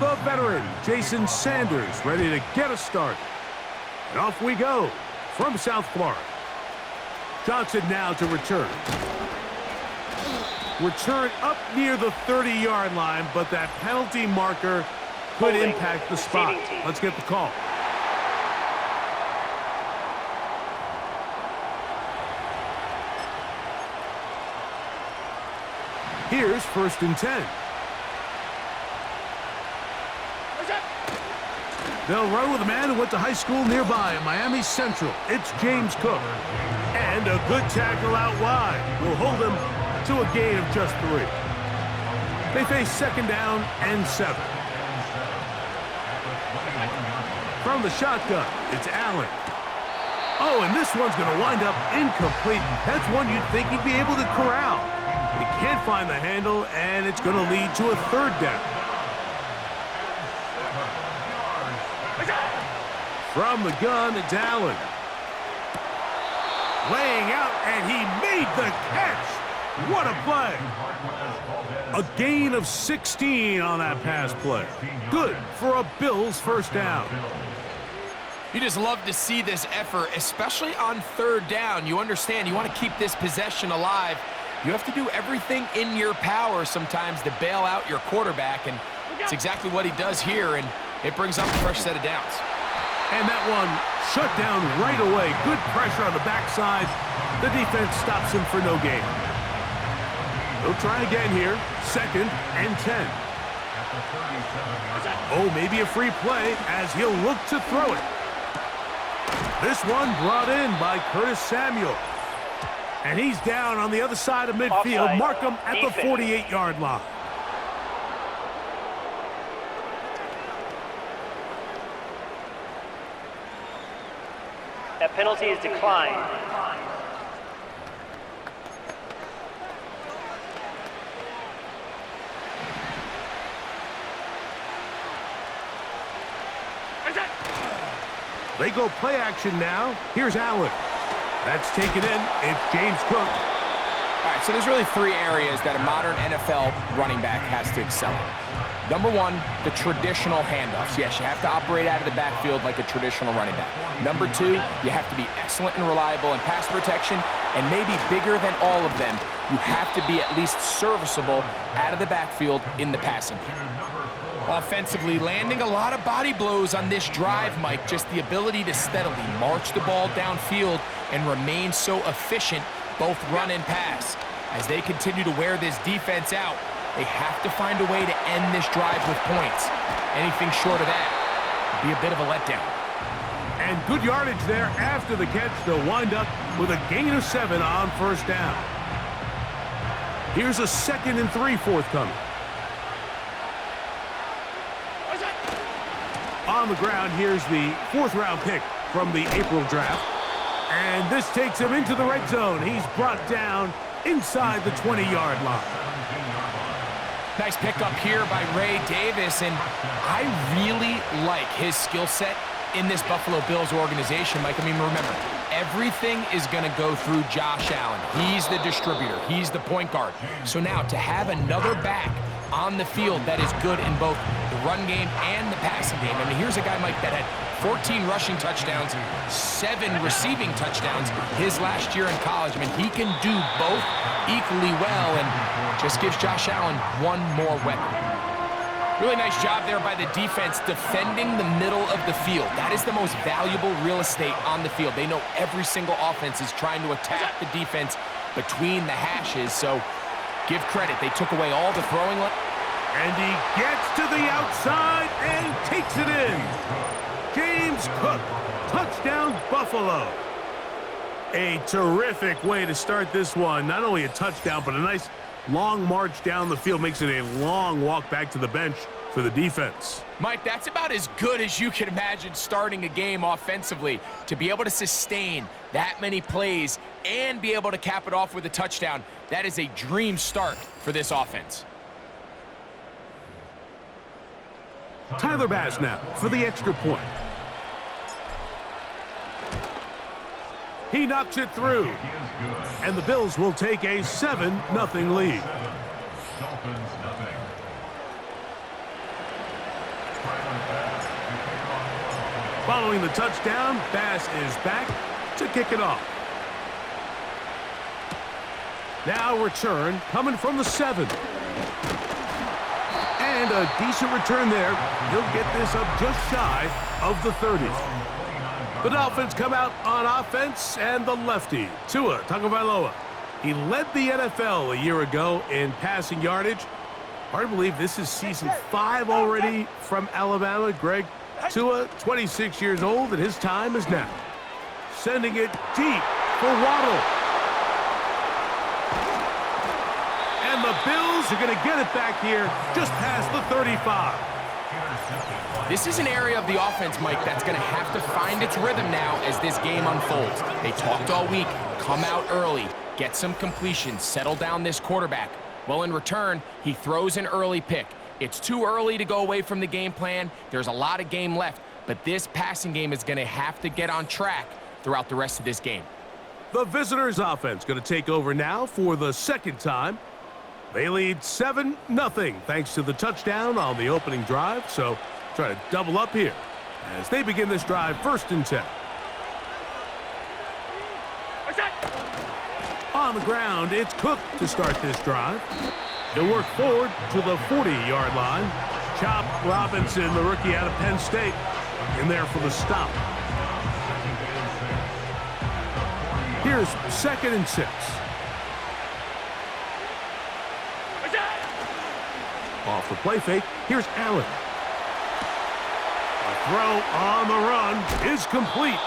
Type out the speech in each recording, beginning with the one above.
The veteran, Jason Sanders, ready to get us started. And off we go from South Florida. Johnson now to return. Return up near the 30-yard line, but that penalty marker could impact the spot. Let's get the call. Here's 1st and 10. They'll run with a man who went to high school nearby in Miami Central. It's James Cook. And a good tackle out wide will hold him to a gain of just 3. They face 2nd down and 7. From the shotgun, it's Allen. Oh, and this one's going to wind up incomplete. That's one you'd think he'd be able to corral. He can't find the handle, and it's going to lead to a 3rd down. From the gun, it's Allen. Laying out, and he made the catch. What a play. A gain of 16 on that pass play. Good for a Bills 1st down. You just love to see this effort, especially on 3rd down. You understand, you want to keep this possession alive. You have to do everything in your power sometimes to bail out your quarterback, and it's exactly what he does here, and it brings up a fresh set of downs. And that one shut down right away. Good pressure on the backside. The defense stops him for no gain. He'll try again here. 2nd and 10. Oh, maybe a free play as he'll look to throw it. This one brought in by Curtis Samuel. And he's down on the other side of midfield. Offside. Mark him at the 48-yard line. That penalty is declined. They go play action now. Here's Allen. That's taken in. It's James Cook. All right, so there's really 3 areas that a modern NFL running back has to excel in. Number 1, the traditional handoffs. Yes, you have to operate out of the backfield like a traditional running back. Number 2, you have to be excellent and reliable in pass protection, and maybe bigger than all of them, you have to be at least serviceable out of the backfield in the passing game. Offensively, landing a lot of body blows on this drive, Mike. Just the ability to steadily march the ball downfield and remain so efficient, both run and pass. As they continue to wear this defense out, they have to find a way to end this drive with points. Anything short of that would be a bit of a letdown. And good yardage there after the catch. They'll wind up with a gain of 7 on 1st down. Here's a 2nd and 3 forthcoming. On the ground, here's the 4th-round pick from the April draft. And this takes him into the red zone. He's brought down inside the 20-yard line. Nice pickup here by Ray Davis, and I really like his skill set in this Buffalo Bills organization, Mike. I mean, remember, everything is going to go through Josh Allen. He's the distributor. He's the point guard. So now to have another back on the field that is good in both the run game and the passing game. I mean, here's a guy, Mike, that had 14 rushing touchdowns, 7 receiving touchdowns his last year in college. I mean, he can do both equally well and just gives Josh Allen one more weapon. Really nice job there by the defense defending the middle of the field. That is the most valuable real estate on the field. They know every single offense is trying to attack the defense between the hashes, so give credit. They took away all the throwing. And he gets to the outside and takes it in. James Cook, touchdown Buffalo. A terrific way to start this one. Not only a touchdown, but a nice long march down the field. Makes it a long walk back to the bench for the defense. Mike, that's about as good as you can imagine starting a game offensively. To be able to sustain that many plays and be able to cap it off with a touchdown, that is a dream start for this offense. Tyler Bass now for the extra point. He knocks it through. And the Bills will take a 7-0 lead. Following the touchdown, Bass is back to kick it off. Now return coming from the 7. And a decent return there. He'll get this up just shy of the 30. The Dolphins come out on offense, and the lefty, Tua Tagovailoa. He led the NFL a year ago in passing yardage. Hard to believe this is season 5 already from Alabama. Greg, Tua, 26 years old, and his time is now. Sending it deep for Waddle. And the Bills are going to get it back here just past the 35. This is an area of the offense, Mike, that's going to have to find its rhythm now as this game unfolds. They talked all week, come out early, get some completions, settle down this quarterback. Well, in return, he throws an early pick. It's too early to go away from the game plan. There's a lot of game left, but this passing game is going to have to get on track throughout the rest of this game. The visitors' offense going to take over now for the second time. They lead 7-0 thanks to the touchdown on the opening drive, so try to double up here as they begin this drive 1st and 10. On the ground, it's Cook to start this drive. He'll work forward to the 40-yard line. Chop Robinson, the rookie out of Penn State, in there for the stop. Here's 2nd and 6. Off the play fake, here's Allen. A throw on the run is complete.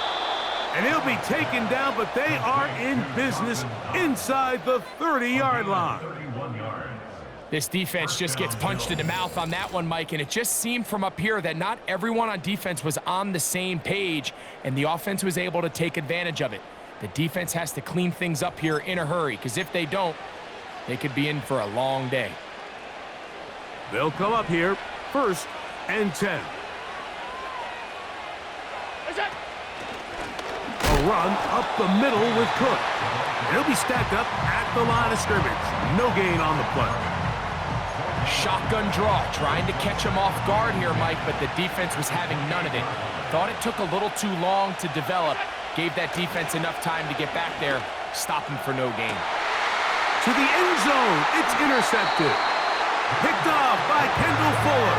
And he'll be taken down, but they are in business inside the 30-yard line. This defense just gets punched in the mouth on that one, Mike, and it just seemed from up here that not everyone on defense was on the same page, and the offense was able to take advantage of it. The defense has to clean things up here in a hurry, because if they don't, they could be in for a long day. They'll come up here 1st and 10. A run up the middle with Cook. He'll be stacked up at the line of scrimmage. No gain on the play. Shotgun draw, trying to catch him off guard here, Mike, but the defense was having none of it. Thought it took a little too long to develop. Gave that defense enough time to get back there. Stop him for no gain. To the end zone. It's intercepted. Picked off by Kendall Fuller.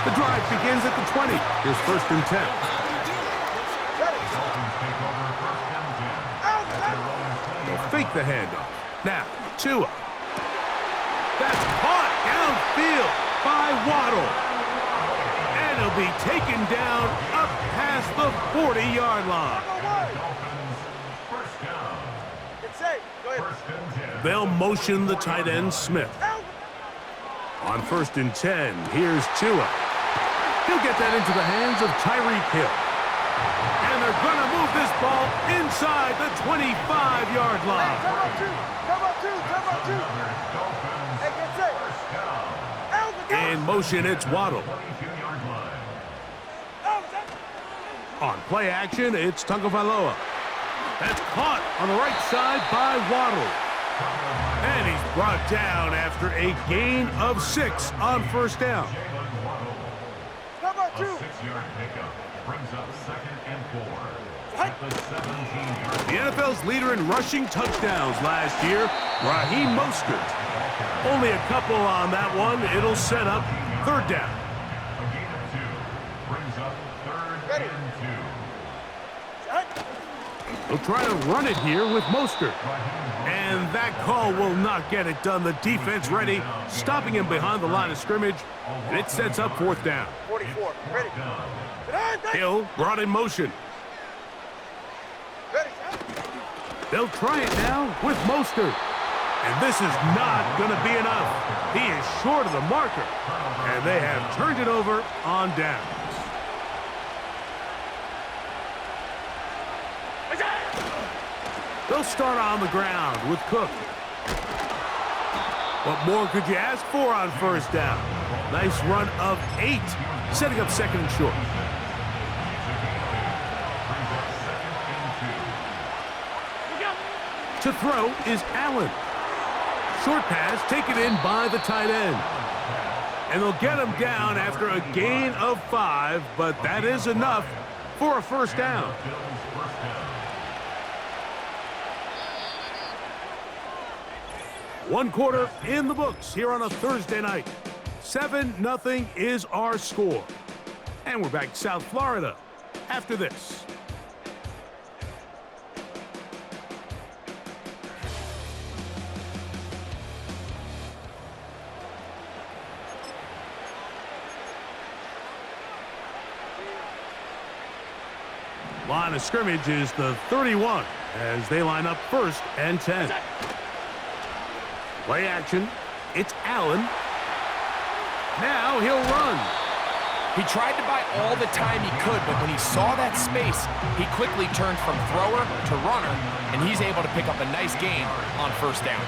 The drive begins at the 20. Here's 1st and 10. They'll fake the handoff. Now, Tua. That's caught downfield by Waddle. And he'll be taken down up past the 40-yard line. They'll motion the tight end, Smith. On 1st and 10, here's Tua. He'll get that into the hands of Tyreek Hill. And they're going to move this ball inside the 25-yard line. In motion, it's Waddle. On play action, it's Tagovailoa. That's caught on the right side by Waddle. And he's brought down after a gain of 6 on 1st down. A 6-yard pickup brings up 2nd and 4 at the 17-yard. The NFL's leader in rushing touchdowns last year, Raheem Mostert. Only a couple on that one. It'll set up 3rd down. A gain of 2 brings up 3rd and 2. They'll try to run it here with Mostert. And that call will not get it done. The defense ready, stopping him behind the line of scrimmage. And it sets up 4th down. 44, ready. Hill brought in motion. Ready. They'll try it now with Mostert. And this is not going to be enough. He is short of the marker. And they have turned it over on downs. They'll start on the ground with Cook. What more could you ask for on 1st down? Nice run of 8, setting up 2nd and short. To throw is Allen. Short pass taken in by the tight end. And they'll get him down after a gain of 5, but that is enough for a first down. One quarter in the books here on a Thursday night. 7-0 is our score. And we're back to South Florida after this. Line of scrimmage is the 31 as they line up 1st and 10. Play action. It's Allen. Now he'll run. He tried to buy all the time he could, but when he saw that space, he quickly turned from thrower to runner, and he's able to pick up a nice gain on 1st down.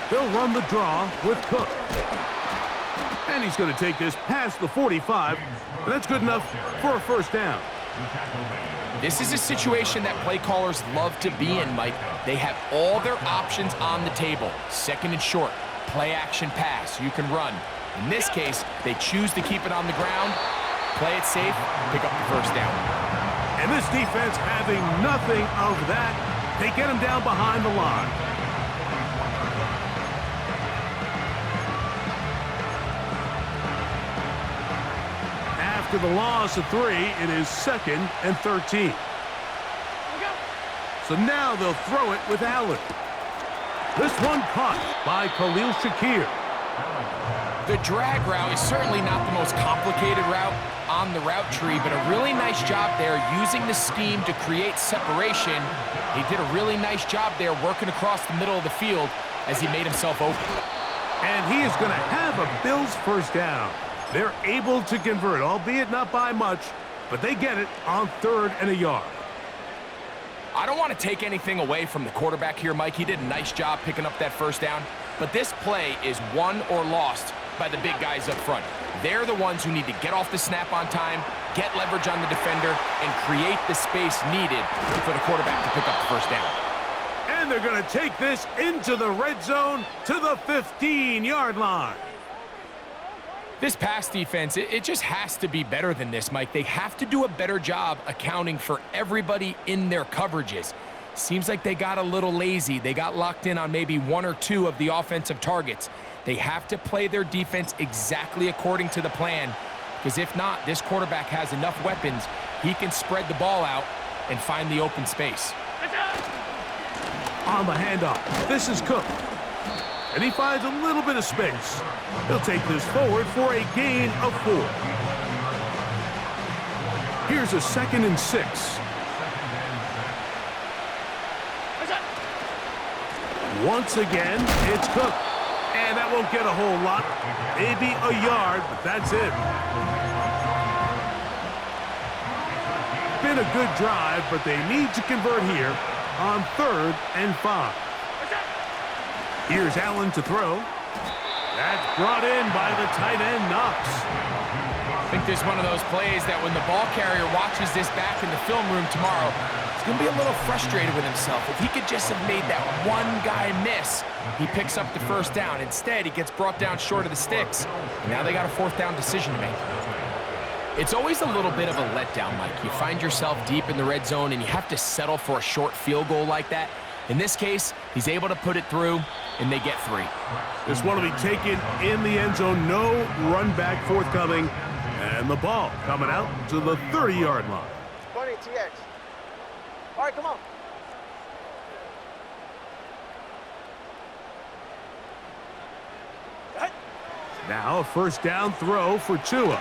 They'll run the draw with Cook. And he's going to take this past the 45, and that's good enough for a first down. This is a situation that play callers love to be in, Mike. They have all their options on the table. 2nd and short, play action pass, you can run. In this case, they choose to keep it on the ground, play it safe, pick up the first down. And this defense having nothing of that, they get him down behind the line. After the loss of 3, it is 2nd and 13. So now they'll throw it with Allen. This one caught by Khalil Shakir. The drag route is certainly not the most complicated route on the route tree, but a really nice job there using the scheme to create separation. He did a really nice job there working across the middle of the field as he made himself open. And he is going to have a Bills first down. They're able to convert, albeit not by much, but they get it on 3rd and a yard. I don't want to take anything away from the quarterback here, Mike. He did a nice job picking up that first down, but this play is won or lost by the big guys up front. They're the ones who need to get off the snap on time, get leverage on the defender, and create the space needed for the quarterback to pick up the first down. And they're going to take this into the red zone to the 15-yard line. This pass defense, it just has to be better than this, Mike. They have to do a better job accounting for everybody in their coverages. Seems like they got a little lazy. They got locked in on maybe 1 or 2 of the offensive targets. They have to play their defense exactly according to the plan, because if not, this quarterback has enough weapons. He can spread the ball out and find the open space. On the handoff, this is Cook. And he finds a little bit of space. He'll take this forward for a gain of 4. Here's a 2nd and 6. Once again, it's Cook. And that won't get a whole lot. Maybe a yard, but that's it. Been a good drive, but they need to convert here on 3rd and 5. Here's Allen to throw. That's brought in by the tight end, Knox. I think there's one of those plays that when the ball carrier watches this back in the film room tomorrow, he's going to be a little frustrated with himself. If he could just have made that one guy miss, he picks up the first down. Instead, he gets brought down short of the sticks. And now they got a 4th down decision to make. It's always a little bit of a letdown, Mike. You find yourself deep in the red zone, and you have to settle for a short field goal like that. In this case, he's able to put it through, and they get 3. This one will be taken in the end zone. No run back forthcoming. And the ball coming out to the 30-yard line. 20 TX. All right, come on. Now a first down throw for Tua.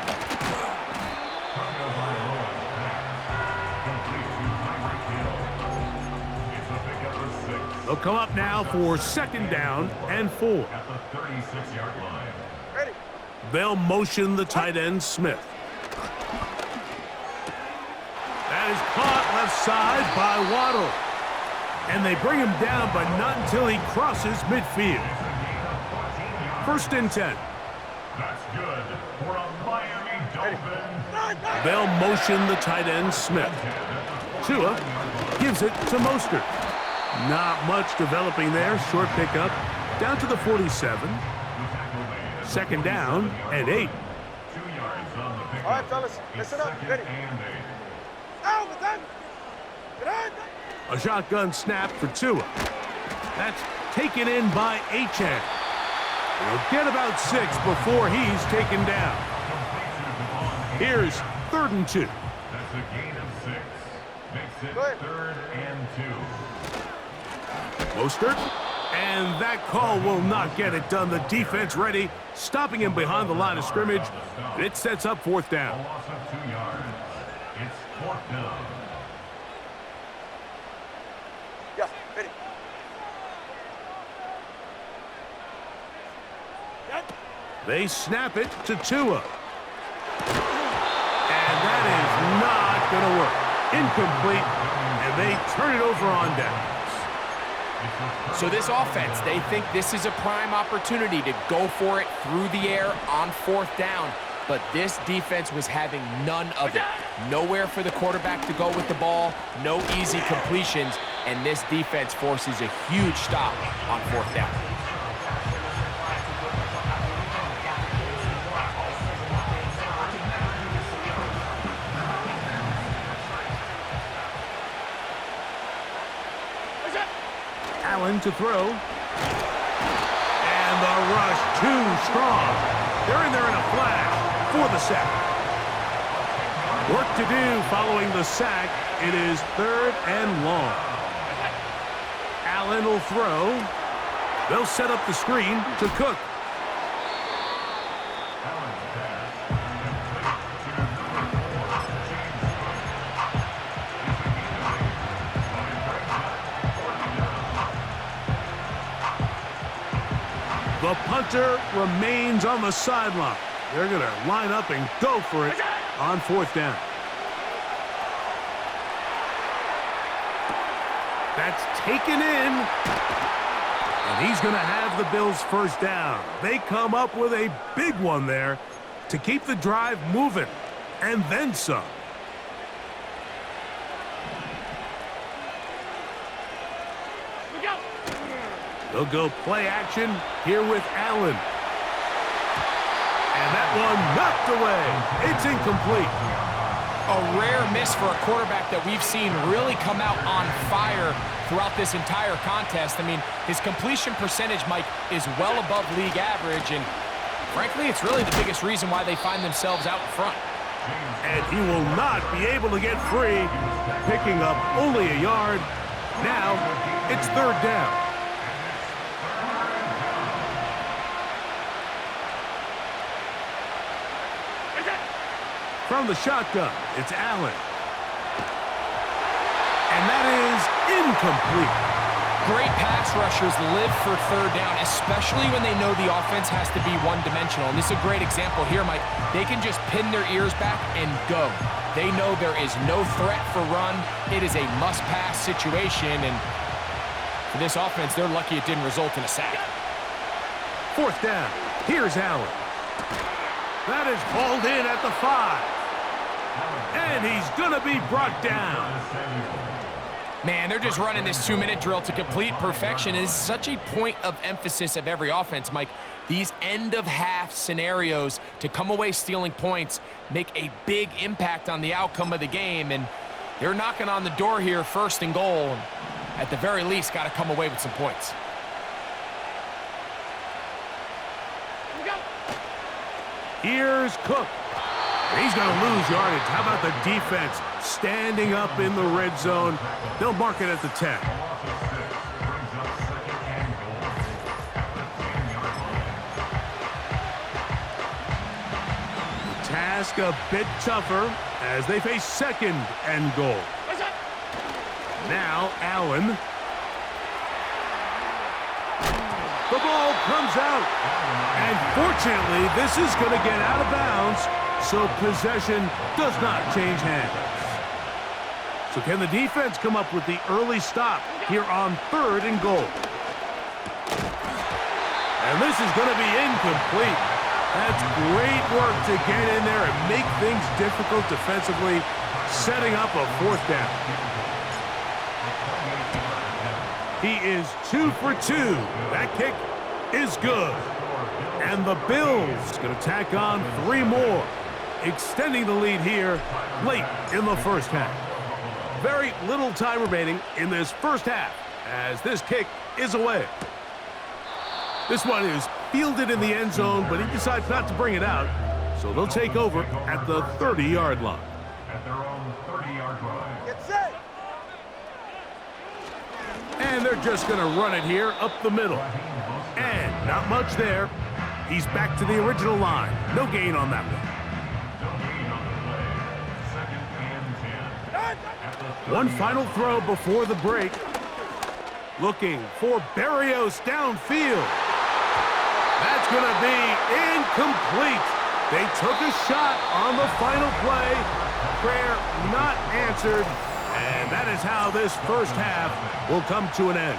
They'll come up now for 2nd down and 4. At the 36-yard line. Ready. They'll motion the tight end, Smith. That is caught left side by Waddle. And they bring him down, but not until he crosses midfield. 1st and 10. That's good for a Miami Dolphin. They'll motion the tight end, Smith. Tua gives it to Mostert. Not much developing there. Short pickup. down to the 47. Second down and 8. 2 yards on the pickup. All right, fellas, listen up. Ready? Out with that. Get on. A shotgun snap for Tua. That's taken in by Achane. He'll get about 6 before he's taken down. Here's 3rd and 2. That's a gain of 6. Makes it Good. 3rd and 2. Mostert. And that call will not get it done. The defense ready, stopping him behind the line of scrimmage. And it sets up 4th A down. loss of 2 yards. It's 4th down. Yeah, ready. They snap it to Tua. And that is not going to work. Incomplete, and they turn it over on downs. So this offense, they think this is a prime opportunity to go for it through the air on 4th down. But this defense was having none of it. Nowhere for the quarterback to go with the ball, no easy completions, and this defense forces a huge stop on 4th down. Allen to throw. And the rush too strong. They're in there in a flash for the sack. Work to do following the sack. It is 3rd and long. Allen will throw. They'll set up the screen to Cook. The punter remains on the sideline. They're going to line up and go for it on 4th down. That's taken in. And he's going to have the Bills' 1st down. They come up with a big one there to keep the drive moving. And then some. They'll go play action here with Allen. And that one knocked away. It's incomplete. A rare miss for a quarterback that we've seen really come out on fire throughout this entire contest. I mean, his completion percentage, Mike, is well above league average, and frankly, it's really the biggest reason why they find themselves out in front. And he will not be able to get free, picking up only a yard. Now, it's 3rd down. From the shotgun, it's Allen. And that is incomplete. Great pass rushers live for 3rd down, especially when they know the offense has to be one-dimensional. And this is a great example here, Mike. They can just pin their ears back and go. They know there is no threat for run. It is a must-pass situation, and for this offense, they're lucky it didn't result in a sack. 4th down. Here's Allen. That is hauled in at the 5. And he's going to be brought down. Man, they're just running this 2-minute drill to complete perfection. It is such a point of emphasis of every offense, Mike. These end-of-half scenarios to come away stealing points make a big impact on the outcome of the game. And they're knocking on the door here, 1st and goal. At the very least, got to come away with some points. Here's Cook. He's going to lose yardage. How about the defense standing up in the red zone? They'll mark it at the 10. The task a bit tougher as they face 2nd and goal. Now Allen. The ball comes out. And fortunately, this is going to get out of bounds, so possession does not change hands. So can the defense come up with the early stop here on 3rd and goal? And this is going to be incomplete. That's great work to get in there and make things difficult defensively, setting up a 4th down. He is 2 for 2. That kick is good. And the Bills going to tack on 3 more, extending the lead here late in the first half. Very little time remaining in this first half as this kick is away. This one is fielded in the end zone, but he decides not to bring it out, so they'll take over at the 30-yard line. At their own 30-yard line. Get set. And they're just going to run it here up the middle. And not much there. He's back to the original line. No gain on that one. One final throw before the break. Looking for Berrios downfield. That's going to be incomplete. They took a shot on the final play. Prayer not answered. And that is how this first half will come to an end.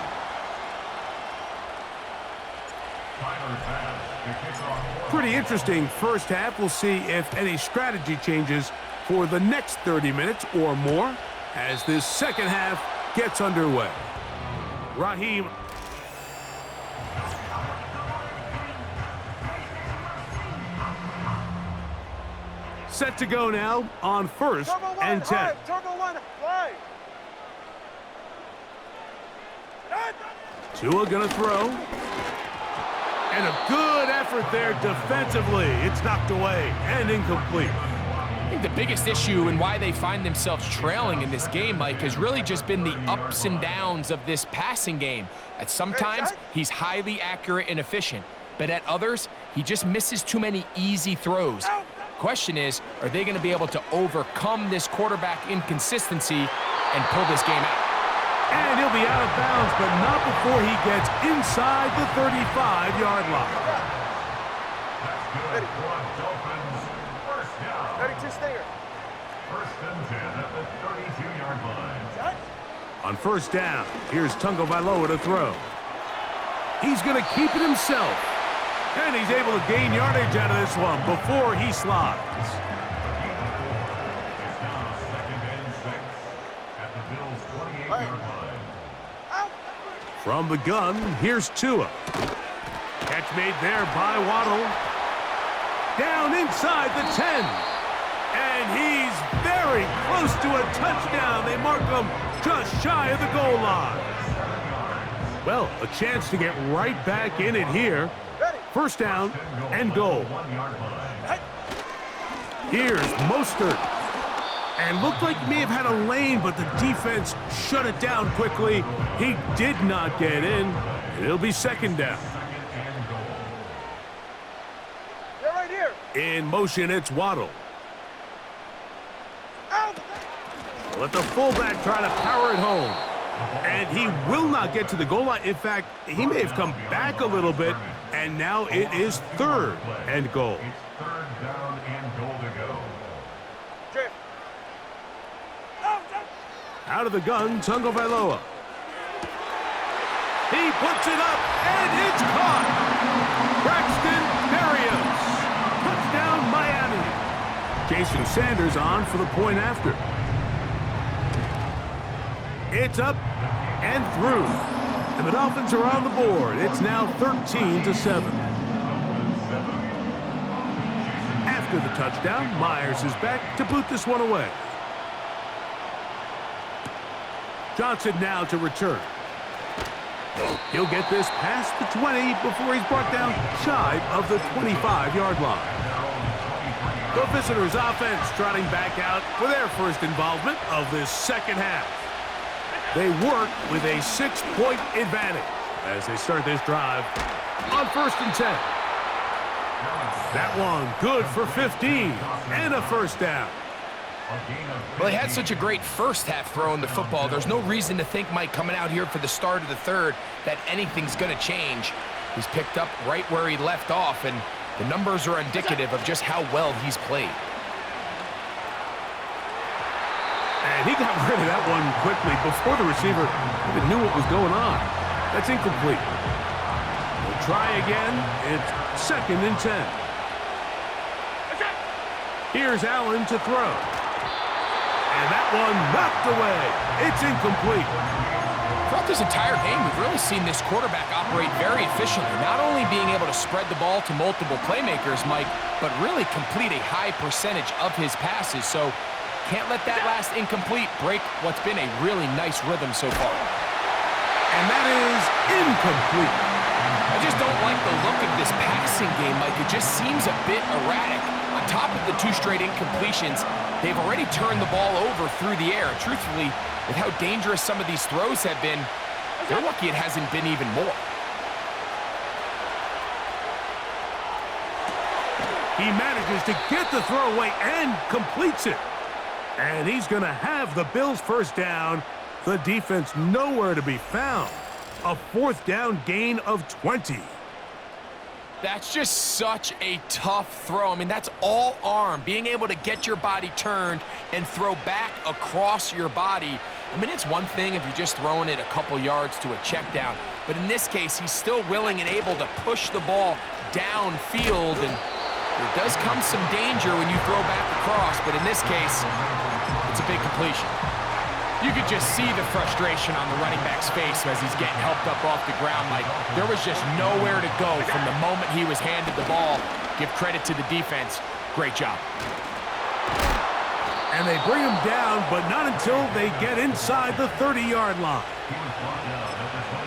Pretty interesting first half. We'll see if any strategy changes for the next 30 minutes or more as this second half gets underway. Raheem. Set to go now on 1st and 10. Turbo one, fly. Tua gonna throw. And a good effort there defensively. It's knocked away and incomplete. I think the biggest issue and why they find themselves trailing in this game, Mike, has really just been the ups and downs of this passing game. At sometimes, he's highly accurate and efficient, but at others, he just misses too many easy throws. Question is, are they going to be able to overcome this quarterback inconsistency and pull this game out? And he'll be out of bounds, but not before he gets inside the 35-yard line. That's good. First down. 32 stinger. 1st and 10 at the 32-yard line. On 1st down, here's Tungo Vailoa to throw. He's going to keep it himself. And he's able to gain yardage out of this one before he slides. It's now 2nd and 6 at the Bills' 28-yard line. From the gun, here's Tua. Catch made there by Waddle. Down inside the 10. And he's very close to a touchdown. They mark him just shy of the goal line. Well, a chance to get right back in it here. 1st down and goal. Here's Mostert. And looked like he may have had a lane, but the defense shut it down quickly. He did not get in. It'll be 2nd down. They're right here. In motion, it's Waddle. Let the fullback try to power it home. And he will not get to the goal line. In fact, he may have come back a little bit, and now it is 3rd and goal. It's 3rd down and goal to go. Out of the gun, Tungo Vailoa. He puts it up, and it's caught. Braxton Berrios. Touchdown, Miami. Jason Sanders on for the point after. It's up and through. And the Dolphins are on the board. It's now 13-7. After the touchdown, Myers is back to boot this one away. Johnson now to return. He'll get this past the 20 before he's brought down shy of the 25-yard line. The visitors' offense trotting back out for their first involvement of this second half. They work with a 6-point advantage as they start this drive on 1st and 10. That one good for 15 and a 1st down. Well, he had such a great first half throwing the football. There's no reason to think, Mike, coming out here for the start of the 3rd, that anything's going to change. He's picked up right where he left off, and the numbers are indicative of just how well he's played. And he got rid of that one quickly before the receiver even knew what was going on. That's incomplete. We'll try again. It's 2nd and 10. Here's Allen to throw. And that one knocked away. It's incomplete. For throughout this entire game, we've really seen this quarterback operate very efficiently, not only being able to spread the ball to multiple playmakers, Mike, but really complete a high percentage of his passes. So can't let that last incomplete break what's been a really nice rhythm so far. And that is incomplete. I just don't like the look of this passing game, Mike. It just seems a bit erratic. On top of the 2 straight incompletions, they've already turned the ball over through the air. Truthfully, with how dangerous some of these throws have been, they're lucky it hasn't been even more. He manages to get the throw away and completes it. And he's going to have the Bills' first down. The defense nowhere to be found. A 4th down gain of 20. That's just such a tough throw. I mean, that's all arm, being able to get your body turned and throw back across your body. I mean, it's one thing if you're just throwing it a couple yards to a check down, but in this case, he's still willing and able to push the ball downfield, and there does come some danger when you throw back across, but in this case, it's a big completion. You could just see the frustration on the running back's face as he's getting helped up off the ground. Like, there was just nowhere to go from the moment he was handed the ball. Give credit to the defense. Great job. And they bring him down, but not until they get inside the 30-yard line.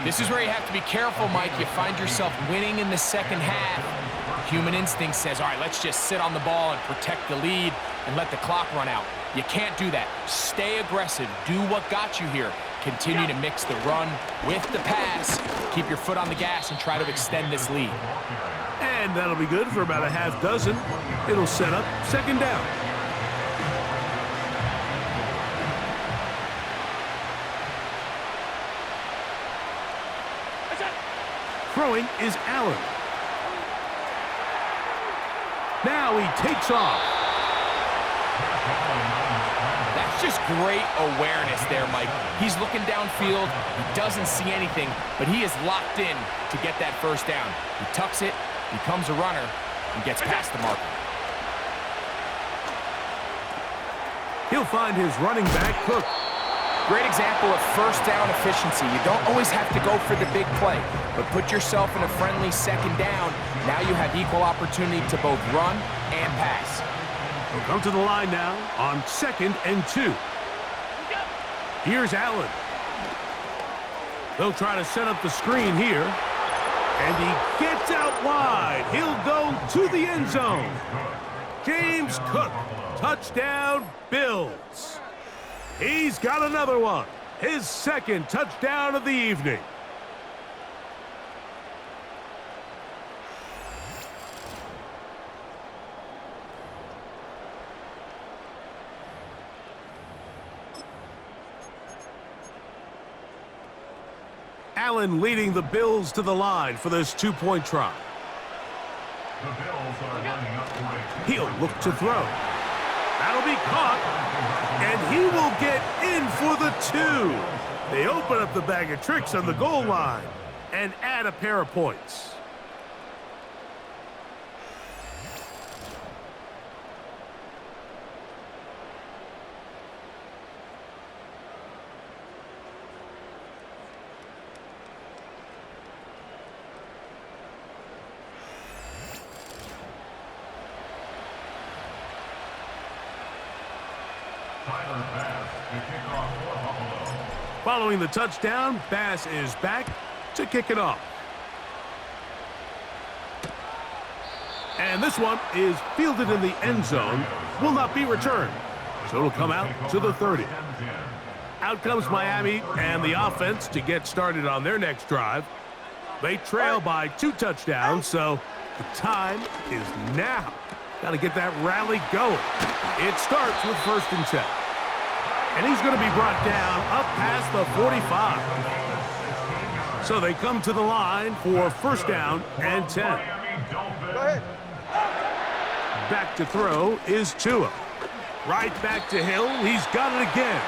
This is where you have to be careful, Mike. You find yourself winning in the second half. Human instinct says, all right, let's just sit on the ball and protect the lead and let the clock run out. You can't do that. Stay aggressive. Do what got you here. Continue to mix the run with the pass. Keep your foot on the gas and try to extend this lead. And that'll be good for about a half dozen. It'll set up 2nd down. Throwing is Allen. Now he takes off. That's just great awareness there, Mike. He's looking downfield. He doesn't see anything, but he is locked in to get that first down. He tucks it, becomes a runner, and gets past the marker. He'll find his running back, Cook. Great example of first down efficiency. You don't always have to go for the big play, but put yourself in a friendly 2nd down. Now you have equal opportunity to both run and pass. We'll come to the line now on 2nd and 2. Here's Allen. They'll try to set up the screen here. And he gets out wide. He'll go to the end zone. James Cook, touchdown, Bills. He's got another one. His 2nd touchdown of the evening. Allen leading the Bills to the line for this 2-point try. The Bills are running up for a He'll look to throw. That'll be caught. And he will get in for the 2. They open up the bag of tricks on the goal line and add a pair of points. Following the touchdown, Bass is back to kick it off. And this one is fielded in the end zone, will not be returned. So it'll come out to the 30. Out comes Miami and the offense to get started on their next drive. They trail by 2 touchdowns, so the time is now. Got to get that rally going. It starts with 1st and 10. And he's going to be brought down up past the 45. So they come to the line for 1st down and 10. Go ahead. Back to throw is Tua. Right back to Hill. He's got it again.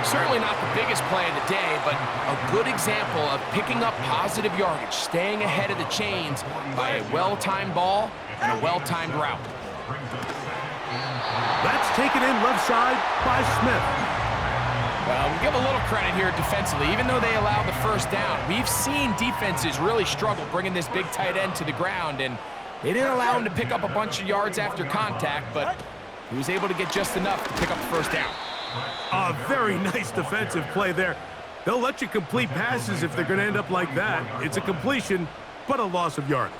Certainly not the biggest play of the day, but a good example of picking up positive yardage, staying ahead of the chains by a well-timed ball and a well-timed route. That's taken in left side by Smith. Well, we give a little credit here defensively. Even though they allowed the first down, we've seen defenses really struggle bringing this big tight end to the ground, and they didn't allow him to pick up a bunch of yards after contact, but he was able to get just enough to pick up the first down. A very nice defensive play there. They'll let you complete passes if they're going to end up like that. It's a completion, but a loss of yardage.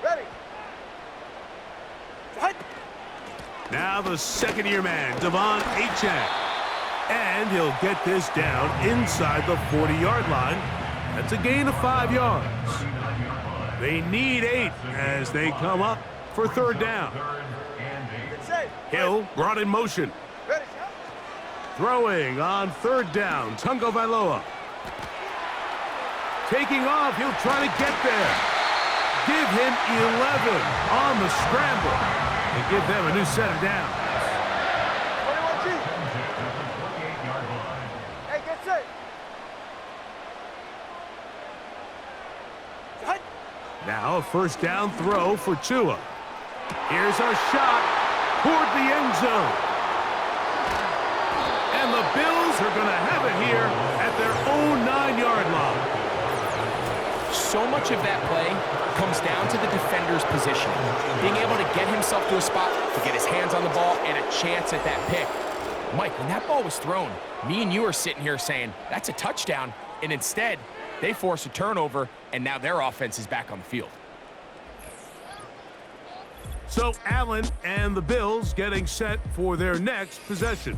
Ready. Now the second-year man, Devon Achane. And he'll get this down inside the 40-yard line. That's a gain of 5 yards. They need 8 as they come up for third down. Hill brought in motion. Ready. Throwing on third down, Tungo Vailoa. Taking off, he'll try to get there. Give him 11 on the scramble and give them a new set of downs. 21G. Hey, get set. Now a first down throw for Tua. Here's our shot toward the end zone. And the Bills are going to have it here at their own 9-yard line. So much of that play comes down to the defender's position. Being able to get himself to a spot, to get his hands on the ball, and a chance at that pick. Mike, when that ball was thrown, me and you are sitting here saying, that's a touchdown. And instead, they force a turnover, and now their offense is back on the field. So Allen and the Bills getting set for their next possession.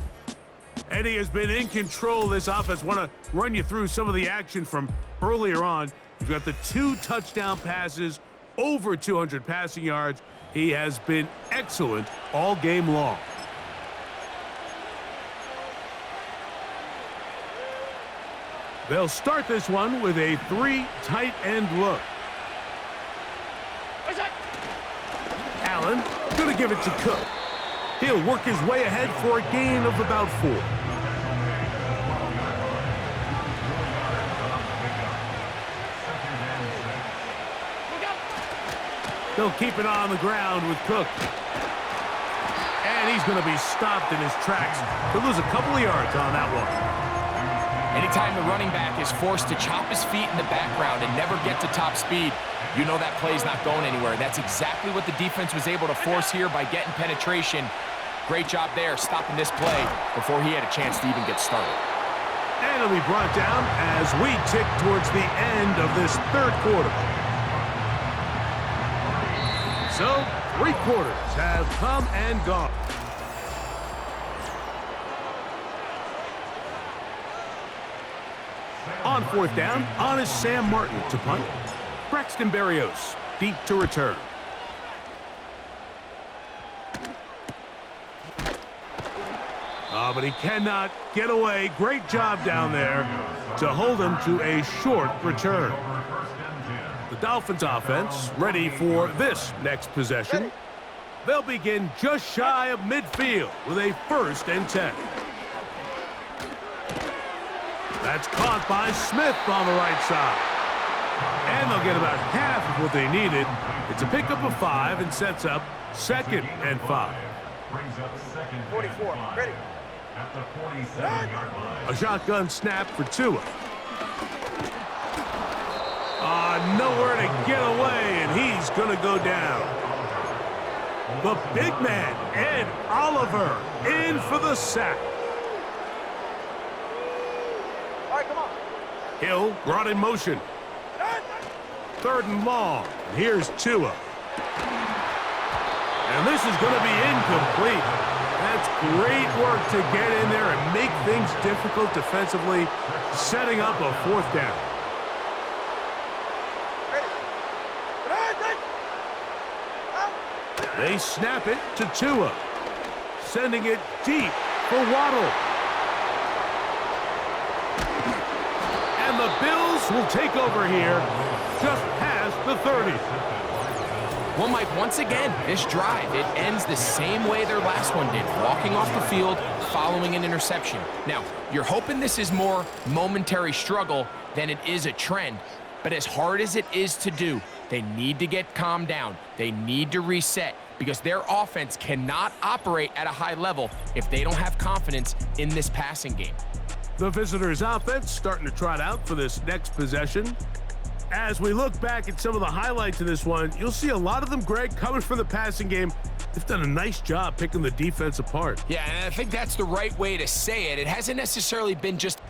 Eddie has been in control of this offense. Want to run you through some of the action from earlier on. You've got the 2 touchdown passes, over 200 passing yards. He has been excellent all game long. They'll start this one with a 3 tight end look. Allen gonna give it to Cook. He'll work his way ahead for a gain of about 4. They'll keep it on the ground with Cook. And he's going to be stopped in his tracks. He'll lose a couple of yards on that one. Anytime the running back is forced to chop his feet in the background and never get to top speed, you know that play's not going anywhere. That's exactly what the defense was able to force here by getting penetration. Great job there, stopping this play before he had a chance to even get started. And it'll be brought down as we tick towards the end of this third quarter. So, 3 quarters have come and gone. On fourth down, on is Sam Martin to punt. Braxton Berrios deep to return. But he cannot get away. Great job down there to hold him to a short return. The Dolphins offense ready for this next possession. They'll begin just shy of midfield with a 1st and 10. That's caught by Smith on the right side. And they'll get about half of what they needed. It's a pickup of 5 and sets up 2nd and 5. 44. Ready. At the 47-yard line. A shotgun snap for Tua. Nowhere to get away, and he's going to go down. The big man, Ed Oliver, in for the sack. All right, come on. Hill brought in motion. 3rd and long. Here's Tua. And this is going to be incomplete. That's great work to get in there and make things difficult defensively, setting up a 4th down. They snap it to Tua, sending it deep for Waddle. And the Bills will take over here just past the 30. Well, Mike, once again, this drive, it ends the same way their last one did, walking off the field, following an interception. Now, you're hoping this is more momentary struggle than it is a trend, but as hard as it is to do, They need to get calmed down. They need to reset because their offense cannot operate at a high level if they don't have confidence in this passing game. The visitors' offense starting to trot out for this next possession. As we look back at some of the highlights of this one, you'll see a lot of them, Greg, coming from the passing game. They've done a nice job picking the defense apart. Yeah, and I think that's the right way to say it. It hasn't necessarily been just...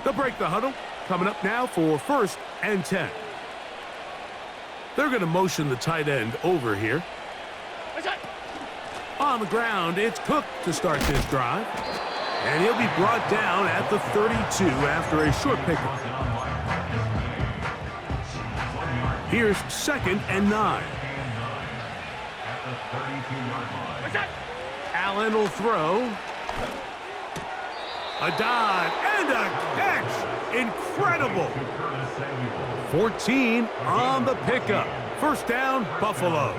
They'll break the huddle. Coming up now for 1st and 10. They're going to motion the tight end over here. On the ground, it's Cook to start this drive. And he'll be brought down at the 32 after a short pickup. Here's 2nd and 9. Allen will throw. A dive and a catch. Incredible. 14 on the pickup. 1st down, Buffalo.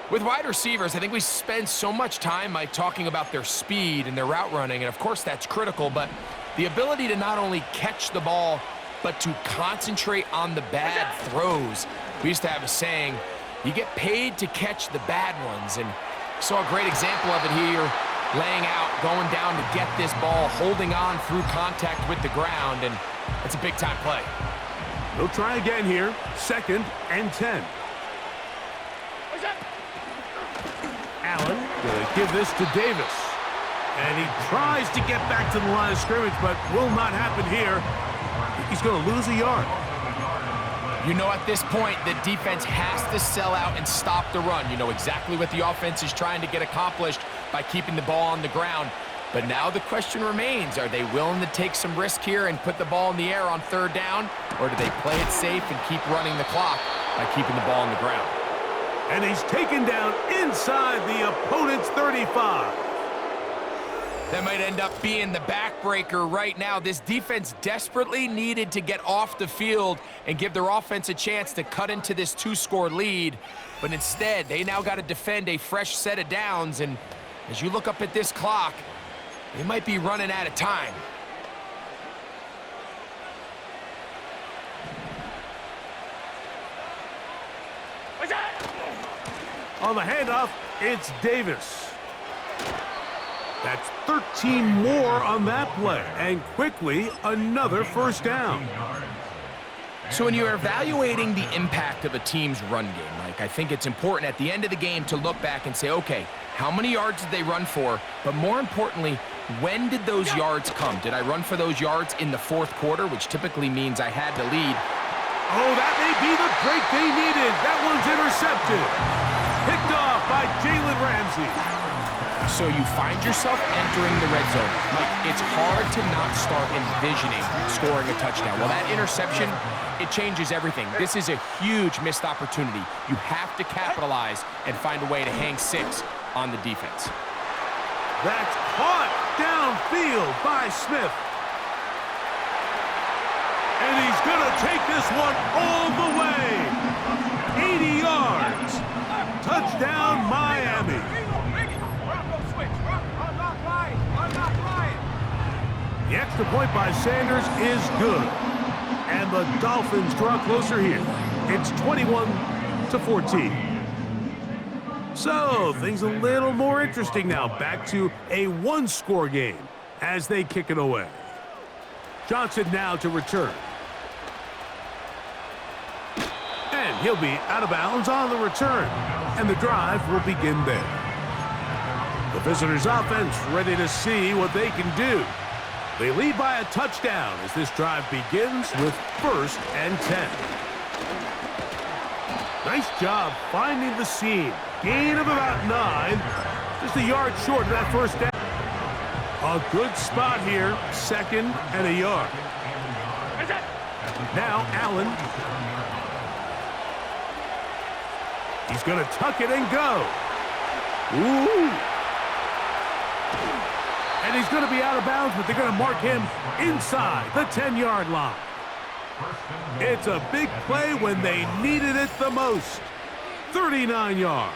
With wide receivers, I think we spend so much time, Mike, talking about their speed and their route running, and of course that's critical, but the ability to not only catch the ball, but to concentrate on the bad throws. We used to have a saying, you get paid to catch the bad ones, and saw a great example of it here, laying out, going down to get this ball, holding on through contact with the ground, and it's a big-time play. They'll try again here, 2nd and 10. Allen going to give this to Davis. And he tries to get back to the line of scrimmage, but will not happen here. He's going to lose a yard. You know, at this point, the defense has to sell out and stop the run. You know exactly what the offense is trying to get accomplished by keeping the ball on the ground. But now the question remains, are they willing to take some risk here and put the ball in the air on 3rd down? Or do they play it safe and keep running the clock by keeping the ball on the ground? And he's taken down inside the opponent's 35. That might end up being the backbreaker right now. This defense desperately needed to get off the field and give their offense a chance to cut into this 2-score lead. But instead, they now got to defend a fresh set of downs. And as you look up at this clock, they might be running out of time. On the handoff, it's Davis. That's 13 more on that play, and quickly another 1st down. So when you're evaluating the impact of a team's run game, Mike, I think it's important at the end of the game to look back and say, okay, how many yards did they run for? But more importantly, when did those yards come? Did I run for those yards in the 4th quarter, which typically means I had to lead? Oh, that may be the break they needed. That one's intercepted. Picked off by Jalen Ramsey. So you find yourself entering the red zone. Mike, it's hard to not start envisioning scoring a touchdown. Well, that interception, it changes everything. This is a huge missed opportunity. You have to capitalize and find a way to hang 6 on the defense. That's caught downfield by Smith. And he's going to take this one all the way. 80 yards. Touchdown, Miami. The extra point by Sanders is good. And the Dolphins draw closer here. It's 21-14. So, things a little more interesting now. Back to a 1-score game as they kick it away. Johnson now to return. And he'll be out of bounds on the return. And the drive will begin there. The visitors' offense ready to see what they can do. They lead by a touchdown as this drive begins with 1st and 10. Nice job finding the seam. Gain of about 9. Just a yard short of that 1st down. A good spot here. 2nd and a yard. Now Allen. He's going to tuck it and go. Ooh. And he's going to be out of bounds, but they're going to mark him inside the 10-yard line. It's a big play when they needed it the most. 39 yards.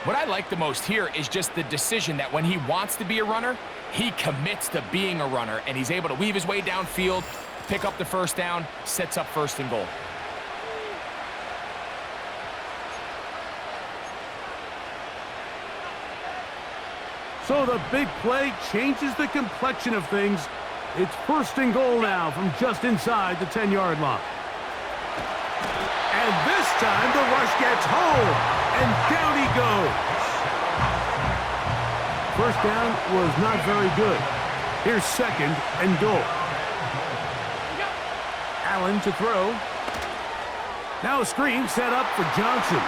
What I like the most here is just the decision that when he wants to be a runner, he commits to being a runner, and he's able to weave his way downfield, pick up the first down, sets up 1st and goal. So the big play changes the complexion of things. It's 1st and goal now from just inside the 10-yard line. And this time the rush gets home, and down he goes. First down was not very good. Here's 2nd and goal. Allen to throw. Now a screen set up for Johnson.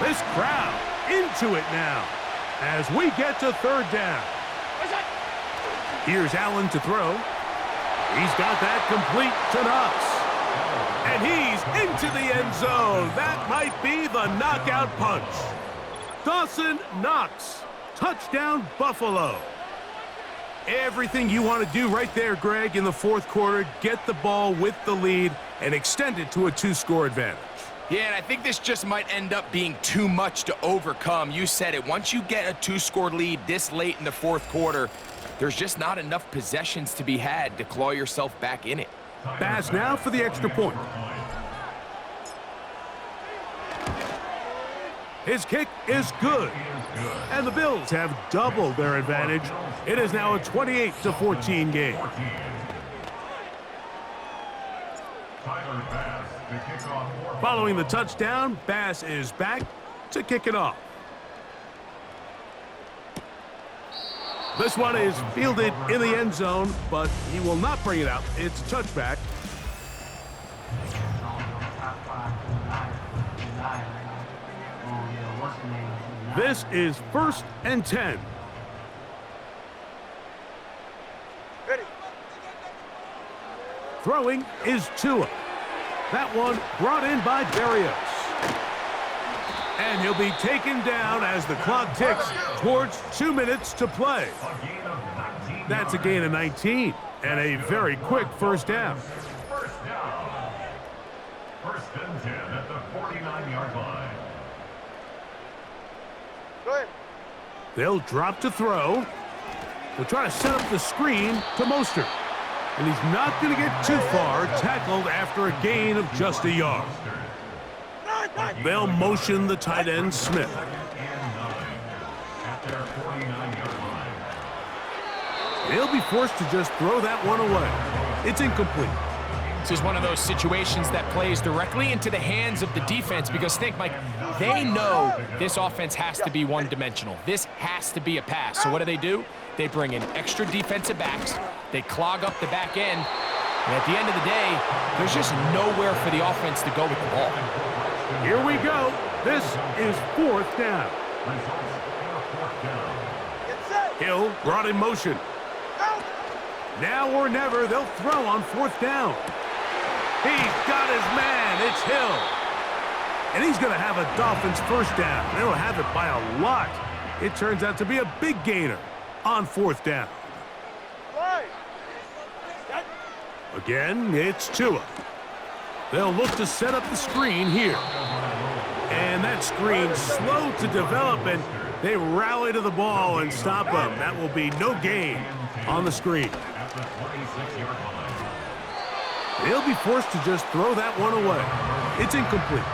This crowd into it now as we get to 3rd down. Here's Allen to throw. He's got that complete to Knox. And he's into the end zone. That might be the knockout punch. Dawson Knox. Touchdown, Buffalo. Everything you want to do right there, Greg, in the 4th quarter. Get the ball with the lead and extend it to a 2-score advantage. Yeah, and I think this just might end up being too much to overcome. You said it. Once you get a 2-score lead this late in the 4th quarter, there's just not enough possessions to be had to claw yourself back in it. Pass now for the extra point. His kick is good. And the Bills have doubled their advantage. It is now a 28-14 game. Following the touchdown, Bass is back to kick it off. This one is fielded in the end zone, but he will not bring it out. It's a touchback. This is 1st and 10. Ready. Throwing is Tua. That one brought in by Berrios. And he'll be taken down as the clock ticks towards 2 minutes to play. That's a gain of 19 and a very quick 1st down. 1st and 10 at the 49-yard line. Go ahead. They'll drop to throw. They'll try to set up the screen to Mostert. And he's not going to get too far, tackled after a gain of just a yard. They'll motion the tight end, Smith. He'll be forced to just throw that one away. It's incomplete. This is one of those situations that plays directly into the hands of the defense because think, Mike, they know this offense has to be one-dimensional. This has to be a pass. So what do? They bring in extra defensive backs. They clog up the back end. And at the end of the day, there's just nowhere for the offense to go with the ball. Here we go. This is 4th down. Hill brought in motion. Now or never, they'll throw on 4th down. He's got his man. It's Hill. And he's going to have a Dolphins 1st down. They'll have it by a lot. It turns out to be a big gainer on 4th down. Again, it's Tua. They'll look to set up the screen here. And that screen's slow to develop, and they rally to the ball and stop them. That will be no gain on the screen. They'll be forced to just throw that one away. It's incomplete.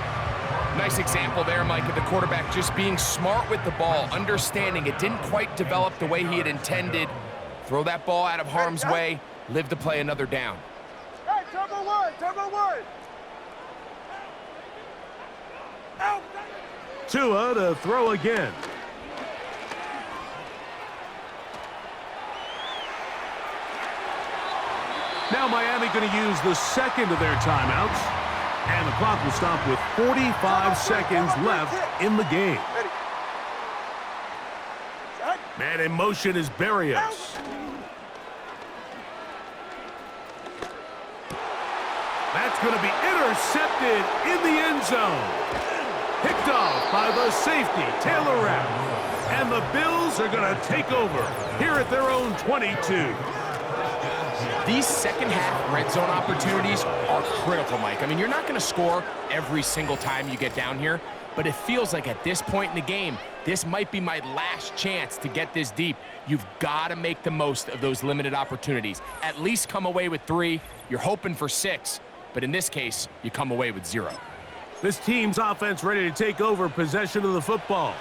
Nice example there, Mike, of the quarterback just being smart with the ball, understanding it didn't quite develop the way he had intended. Throw that ball out of harm's way, live to play another down. Hey, turbo one. Out. Tua to throw again. Now Miami going to use the 2nd of their timeouts. And the clock will stop with 45 seconds left in the game. Man in motion is Berrios. That's going to be intercepted in the end zone. Picked off by the safety, Taylor Rapp. And the Bills are going to take over here at their own 22. These second-half red zone opportunities are critical, Mike. I mean, you're not going to score every single time you get down here, but it feels like at this point in the game, this might be my last chance to get this deep. You've got to make the most of those limited opportunities. At least come away with 3. You're hoping for 6, but in this case, you come away with 0. This team's offense ready to take over possession of the football.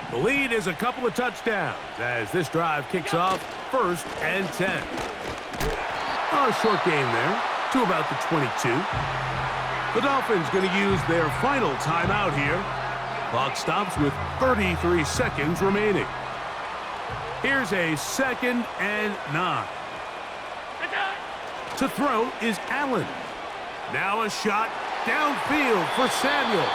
The lead is a couple of touchdowns as this drive kicks off 1st and 10. A short game there to about the 22. The Dolphins going to use their final timeout here. Clock stops with 33 seconds remaining. Here's a 2nd and 9. To throw is Allen. Now a shot downfield for Samuel.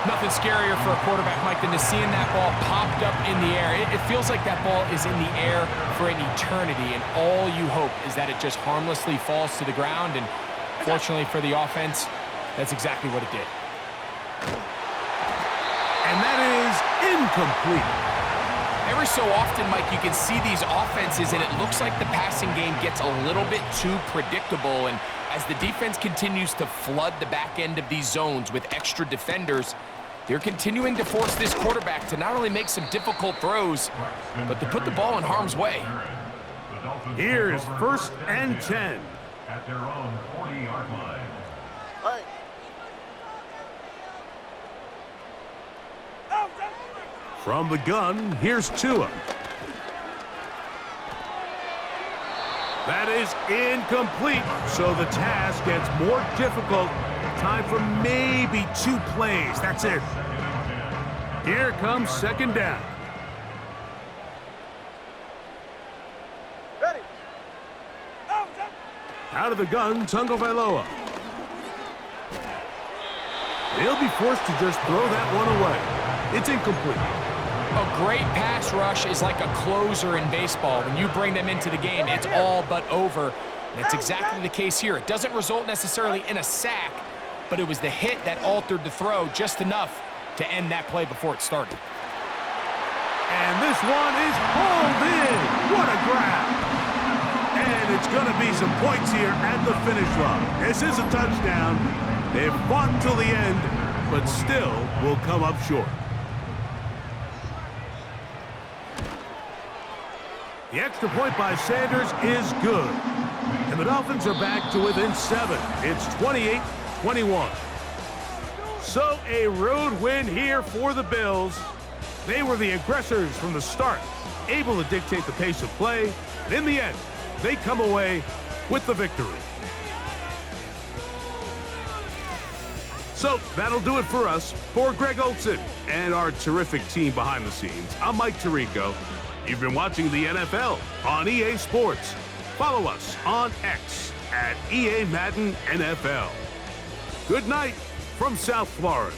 Nothing scarier for a quarterback, Mike, than to seeing that ball popped up in the air. It feels like that ball is in the air for an eternity, and all you hope is that it just harmlessly falls to the ground, and fortunately for the offense, that's exactly what it did. And that is incomplete. Every so often, Mike, you can see these offenses, and it looks like the passing game gets a little bit too predictable, and as the defense continues to flood the back end of these zones with extra defenders, they're continuing to force this quarterback to not only make some difficult throws, but to put the ball in harm's way. Here's 1st and 10. At their own 40-yard line. From the gun, here's Tua. That is incomplete, so the task gets more difficult. Time for maybe 2 plays. That's it. Here comes 2nd down. Ready. Out of the gun, Tagovailoa. They'll be forced to just throw that one away. It's incomplete. A great pass rush is like a closer in baseball. When you bring them into the game, it's all but over. And it's exactly the case here. It doesn't result necessarily in a sack, but it was the hit that altered the throw just enough to end that play before it started. And this one is pulled in. What a grab. And it's going to be some points here at the finish line. This is a touchdown. They've fought until the end, but still will come up short. The extra point by Sanders is good. And the Dolphins are back to within 7. It's 28-21. So a road win here for the Bills. They were the aggressors from the start, able to dictate the pace of play. And in the end, they come away with the victory. So that'll do it for us. For Greg Olson and our terrific team behind the scenes, I'm Mike Tirico. You've been watching the NFL on EA Sports. Follow us on X at EA Madden NFL. Good night from South Florida.